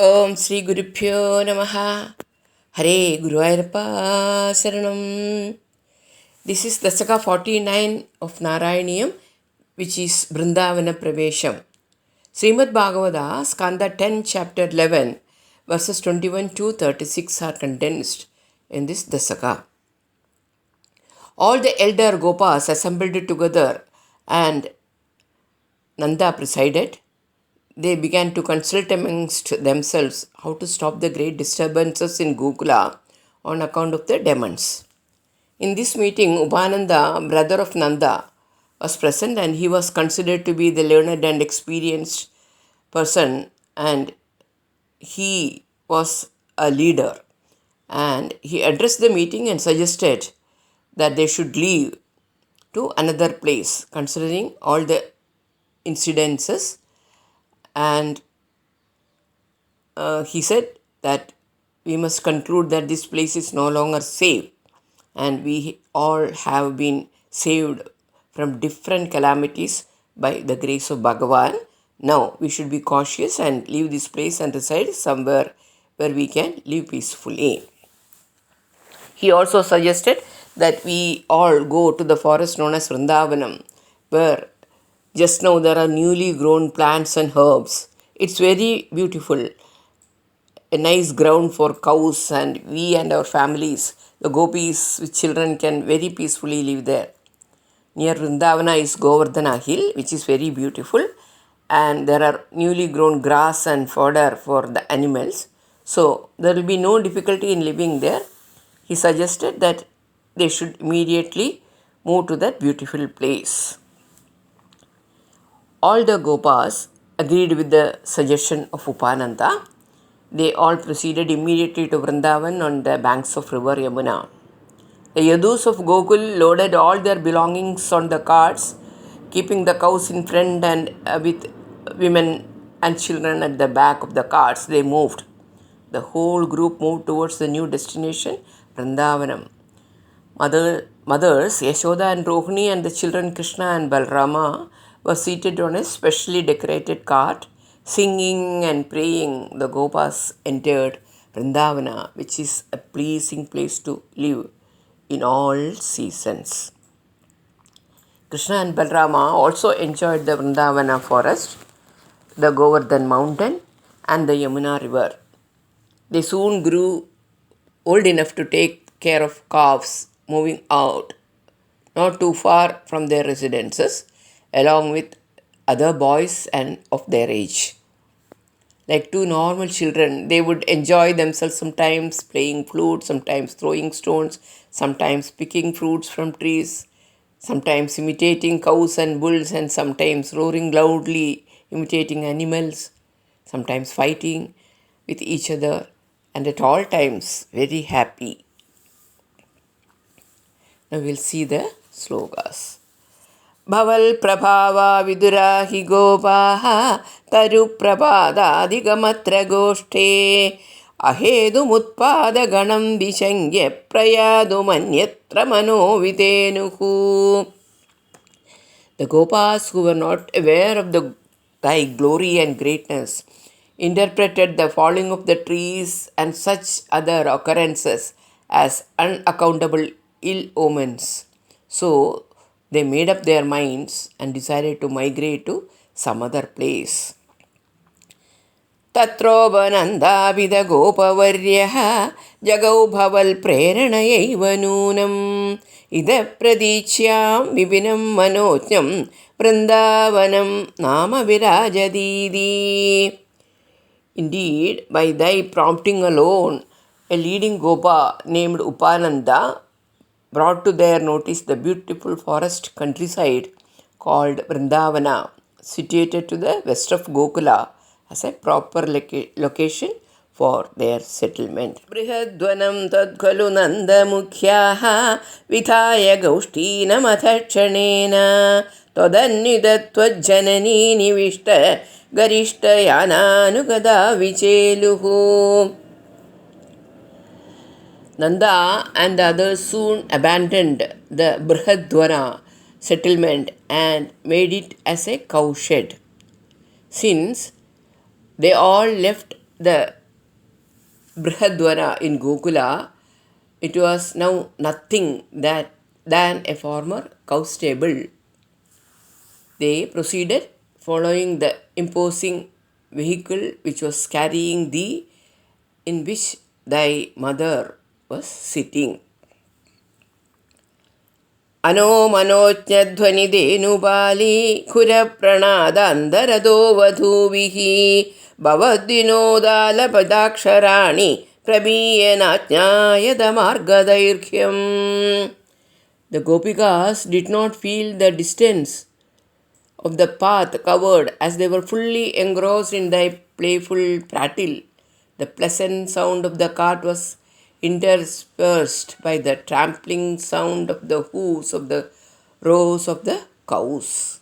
Om Sri Gurupyo Namaha. Hare Guruvayurappa Saranam. This is Dasaka 49 of Narayanam, which is Vrindavana Pravesam. Srimad Bhagavata, Skanda 10, Chapter 11, verses 21 to 36 are condensed in this Dasaka. All the elder Gopas assembled together and Nanda presided. They began to consult amongst themselves how to stop the great disturbances in Gokula on account of the demons. In this meeting, Upananda, brother of Nanda, was present, and he was considered to be the learned and experienced person, and he was a leader. And he addressed the meeting and suggested that they should leave to another place, considering all the incidences. And he said that we must conclude that this place is no longer safe, and we all have been saved from different calamities by the grace of Bhagavan. Now we should be cautious and leave this place and reside somewhere where we can live peacefully. He also suggested that we all go to the forest known as Vrindavanam, where just now there are newly grown plants and herbs. It's very beautiful, a nice ground for cows, and we and our families, the gopis with children, can very peacefully live there. Near Vrindavana is Govardhana Hill, which is very beautiful, and there are newly grown grass and fodder for the animals. So there will be no difficulty in living there. He suggested that they should immediately move to that beautiful place. All the Gopas agreed with the suggestion of Upananda. They all proceeded immediately to Vrindavan on the banks of river Yamuna. The Yadus of Gokul loaded all their belongings on the carts, keeping the cows in front, and with women and children at the back of the carts, they moved. The whole group moved towards the new destination, Vrindavanam. Mothers Yashoda and Rohini and the children Krishna and Balrama were seated on a specially decorated cart. Singing and praying, the Gopas entered Vrindavana, which is a pleasing place to live in all seasons. Krishna and Balrama also enjoyed the Vrindavana forest, the Govardhan mountain, and the Yamuna river. They soon grew old enough to take care of calves moving out not too far from their residences, along with other boys and of their age. Like two normal children, they would enjoy themselves, sometimes playing flute, sometimes throwing stones, sometimes picking fruits from trees, sometimes imitating cows and bulls, and sometimes roaring loudly, imitating animals, sometimes fighting with each other, and at all times very happy. Now we'll see the slokas. Bhaval Prabhava Vidura hi Gopaha Taru Prabhadadigamatra Goshte Ahedumutpada Ganam Vishangya Prayadumanyatra Mano Videnuhu. The Gopas, who were not aware of thy glory and greatness, interpreted the falling of the trees and such other occurrences as unaccountable ill omens. So they made up their minds and decided to migrate to some other place. Tatrobanandabhida gopavaryaha jagau bhaval preranayaiva noonam ida pradichyam vipinam manojam vrindavanam nama virajadidi. Indeed, by thy prompting alone, a leading Gopa named Upananda brought to their notice the beautiful forest countryside called Vrindavana, situated to the west of Gokula, as a proper location for their settlement. Brihadvanam tadkhalu nanda mukhyaha vithaya gaushtina mathakshanena tadannidhatva janani nivishta garishta yananugada vicheluhu. Nanda and the others soon abandoned the Brihadvana settlement and made it as a cowshed. Since they all left the Vrindavana in Gokula, it was now nothing than a former cow stable. They proceeded following the imposing vehicle which was carrying thee, in which thy mother was sitting. अनोमनोज्ञध्वनिधेनुबाली खुरप्रणादान्तरदो वधूभिः भवद्विनोदालपदाक्षराणि प्रबीयनाज्ञायतमार्गदैर्घ्यम्. The Gopikas did not feel the distance of the path covered, as they were fully engrossed in thy playful prattle. The pleasant sound of the cart was interspersed by the trampling sound of the hoofs of the rows of the cows.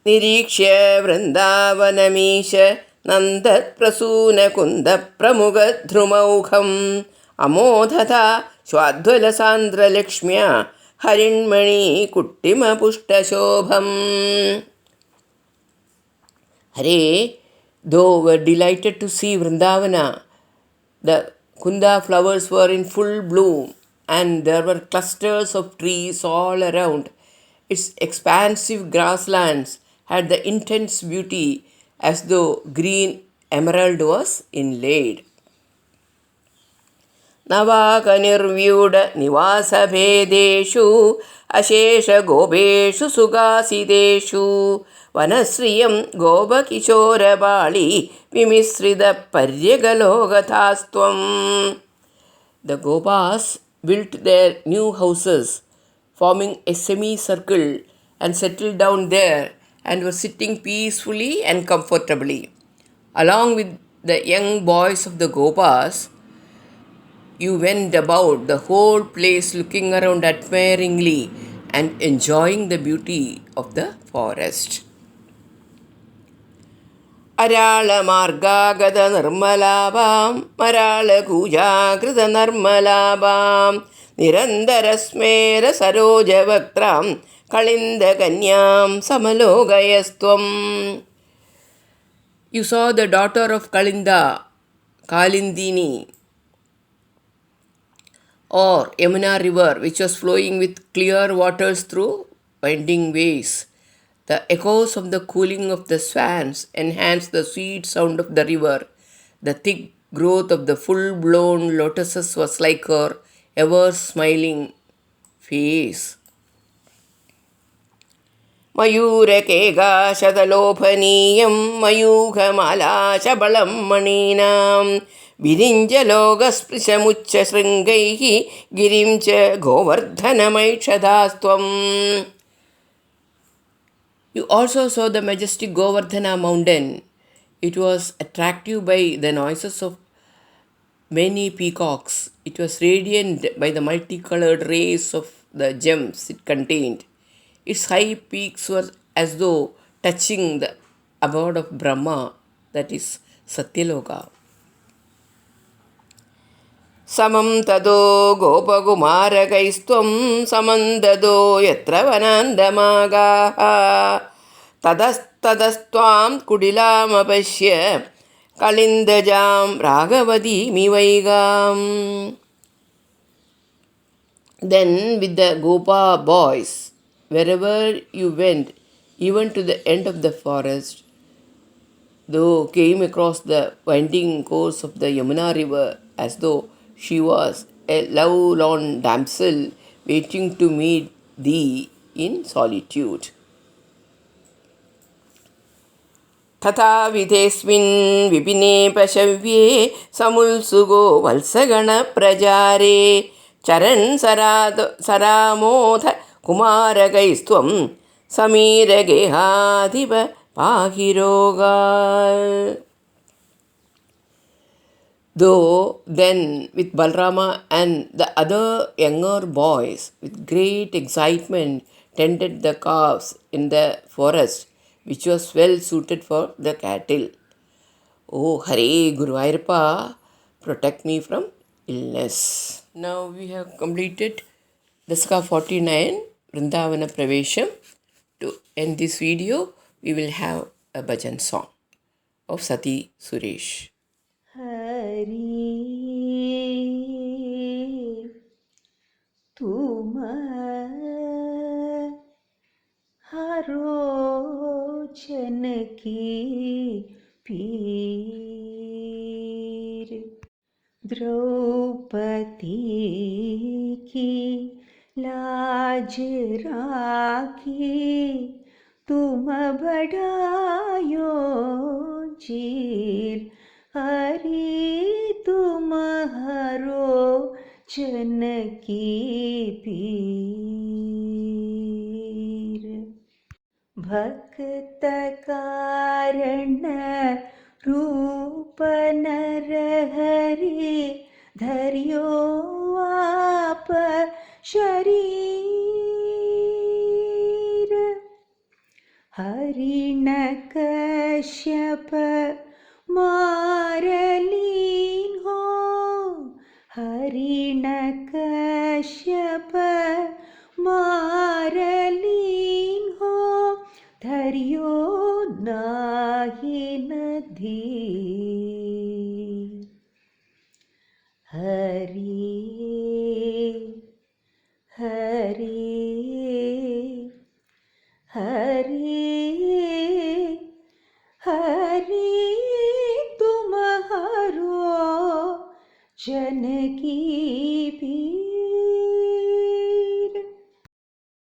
Nirikshya Vrindavanameesh Nandat Prasuna Kunda Pramuga Dhrumaugham Amodhata Swadhvala Sandra Lakshmya Harinmani Kuttima Pushta Shobham. Hare, though were delighted to see Vrindavana, the Kunda flowers were in full bloom and there were clusters of trees all around. Its expansive grasslands had the intense beauty as though green emerald was inlaid. नवाकनिर्व्यूढ निवासभेदेषु अशेषगोपेषु सुगासिदेषु वनश्रियं गोपकिशोरबाळी विमिश्रितपर्यगलोकथास्त्वम्. The Gopas built their new houses, forming a semicircle, and settled down there and were sitting peacefully and comfortably. Along with the young boys of the Gopas, you went about the whole place looking around admiringly and enjoying the beauty of the forest. Arala-margagada nirmalabam, marala-kujagrita nirmalabam, nirandarasmera saroja-vaktram, kalinda-kanyam samalogayastvam. You saw the daughter of Kalinda, Kalindini, or Yamuna river, which was flowing with clear waters through winding ways. The echoes of the cooling of the swans enhanced the sweet sound of the river. The thick growth of the full-blown lotuses was like her ever-smiling face. Mayurakega shadalophaniyam mayughamala shabalam maninam virinjalogasprishamucha sringaihi girimcha govardhanamaishadastvam. You also saw the majestic Govardhana mountain. It was attractive by the noises of many peacocks. It was radiant by the multicolored rays of the gems it contained. Its high peaks were as though touching the abode of Brahma, that is Satyaloka. Samam tado gopakumarakaistvam samandado yatra vanandamagaha tadastadastvam kudilamapashya kalindajam ragavadi mivaigam. Then with the Gopa boys, wherever you went, even to the end of the forest, though came across the winding course of the Yamuna river as though she was a love-lorn damsel waiting to meet thee in solitude. Tata videsmin vipine pashavye samulsugo valsagana prajare charan saramotha kumaragaistvam samiragehadiva pahiroga. Though then with Balrama and the other younger boys with great excitement tended the calves in the forest, which was well suited for the cattle. Oh Hare Guruvayurappa, protect me from illness. Now we have completed Dasaka 49, Vrindavana Pravesam. To end this video, we will have a bhajan song. of Sati Suresh. Hari तुम हरो जनकी पीर द्रौपदी की लाज राखी तुम बढ़ायो चीर हरि तुम हरो जनकी पीर भक्त कारण रूप नर हरि धर्यो आप शरीर हरिण कश्यप मारलीन हो हरिण कश्यप मारलीन हो धर्यो नाही नधी हरि हरि हरि हरि तुम हरो जनकी पीर